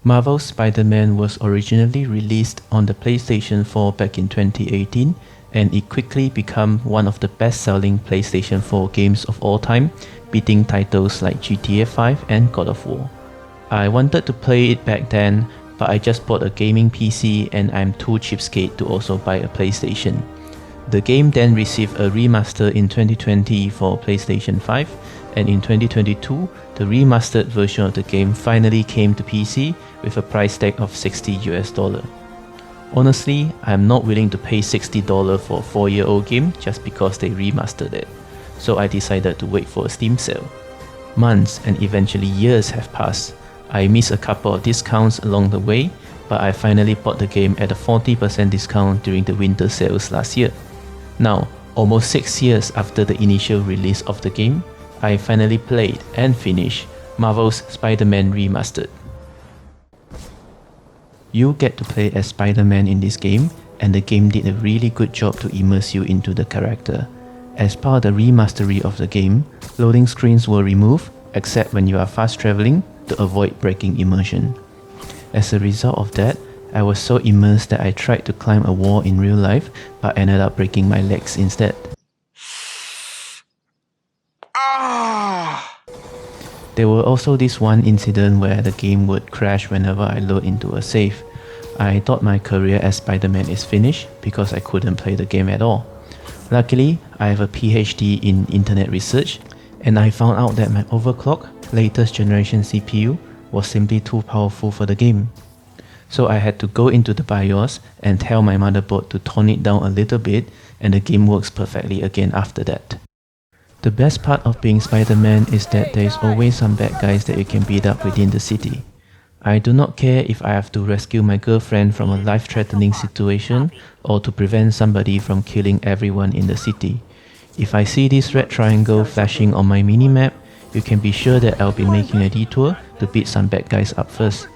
Marvel's Spider-Man was originally released on the PlayStation 4 back in 2018, and it quickly became one of the best-selling PlayStation 4 games of all time, beating titles like GTA 5 and God of War. I wanted to play it back then, but I just bought a gaming PC and I'm too cheapskate to also buy a PlayStation. The game then received a remaster in 2020 for PlayStation 5, and in 2022, the remastered version of the game finally came to PC with a price tag of $60 US. Honestly, I am not willing to pay $60 for a 4-year-old game just because they remastered it, so I decided to wait for a Steam sale. Months and eventually years have passed. I missed a couple of discounts along the way, but I finally bought the game at a 40% discount during the winter sales last year. Now, almost 6 years after the initial release of the game, I finally played and finished Marvel's Spider-Man Remastered. You get to play as Spider-Man in this game, and the game did a really good job to immerse you into the character. As part of the remastery of the game, loading screens were removed except when you are fast traveling to avoid breaking immersion. As a result of that, I was so immersed that I tried to climb a wall in real life but ended up breaking my legs instead. There were also this one incident where the game would crash whenever I load into a save. I thought my career as Spider-Man is finished because I couldn't play the game at all. Luckily, I have a PhD in internet research, and I found out that my overclocked latest generation CPU was simply too powerful for the game. So I had to go into the BIOS and tell my motherboard to tone it down a little bit, and the game works perfectly again after that. The best part of being Spider-Man is that there is always some bad guys that you can beat up within the city. I do not care if I have to rescue my girlfriend from a life-threatening situation or to prevent somebody from killing everyone in the city. If I see this red triangle flashing on my minimap, you can be sure that I'll be making a detour to beat some bad guys up first.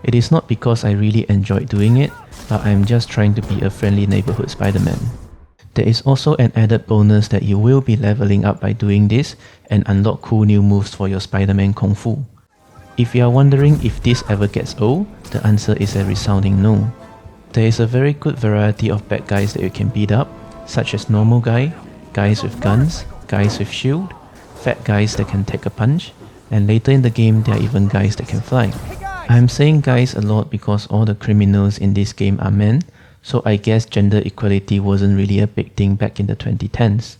It is not because I really enjoy doing it, but I'm just trying to be a friendly neighborhood Spider-Man. There is also an added bonus that you will be leveling up by doing this and unlock cool new moves for your Spider-Man Kung Fu. If you are wondering if this ever gets old, the answer is a resounding no. There is a very good variety of bad guys that you can beat up, such as normal guys with guns, guys with shield, fat guys that can take a punch, and later in the game there are even guys that can fly. I'm saying guys a lot because all the criminals in this game are men, so I guess gender equality wasn't really a big thing back in the 2010s.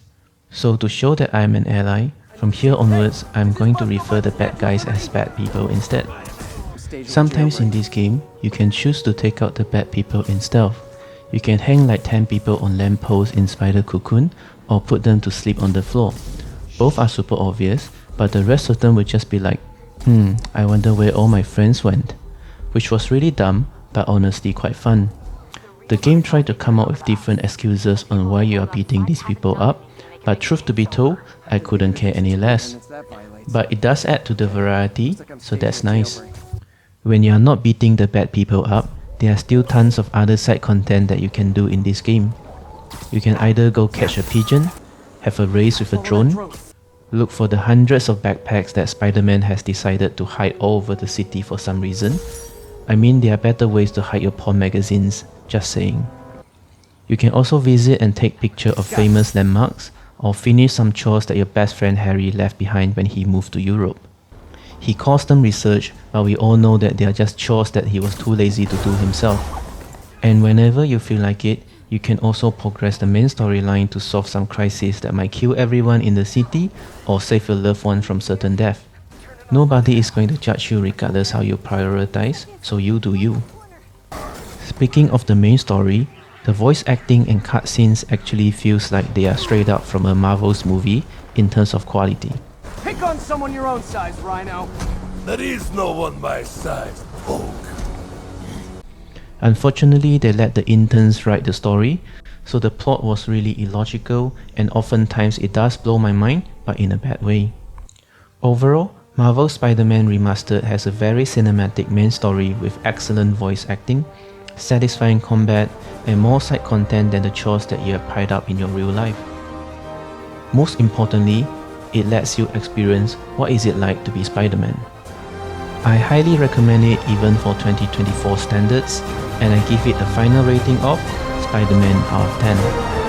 So to show that I'm an ally, from here onwards I'm going to refer the bad guys as bad people instead. Sometimes in this game, you can choose to take out the bad people in stealth. You can hang like 10 people on lampposts in Spider Cocoon or put them to sleep on the floor. Both are super obvious, but the rest of them will just be like, I wonder where all my friends went. Which was really dumb, but honestly quite fun. The game tried to come up with different excuses on why you are beating these people up, but truth to be told, I couldn't care any less. But it does add to the variety, so that's nice. When you are not beating the bad people up, there are still tons of other side content that you can do in this game. You can either go catch a pigeon, have a race with a drone, look for the hundreds of backpacks that Spider-Man has decided to hide all over the city for some reason. I mean, there are better ways to hide your porn magazines, just saying. You can also visit and take pictures of famous landmarks, or finish some chores that your best friend Harry left behind when he moved to Europe. He calls them research, but we all know that they are just chores that he was too lazy to do himself. And whenever you feel like it, you can also progress the main storyline to solve some crisis that might kill everyone in the city or save your loved one from certain death. Nobody is going to judge you regardless how you prioritize, so you do you. Speaking of the main story, the voice acting and cutscenes actually feels like they are straight out from a Marvel's movie in terms of quality. Pick on someone your own size, Rhino. There is no one my size, Hulk. Unfortunately, they let the interns write the story, so the plot was really illogical and oftentimes it does blow my mind, but in a bad way. Overall, Marvel's Spider-Man Remastered has a very cinematic main story with excellent voice acting, satisfying combat, and more side content than the chores that you have piled up in your real life. Most importantly, it lets you experience what is it like to be Spider-Man. I highly recommend it even for 2024 standards, and I give it a final rating of Spider-Man out of 10.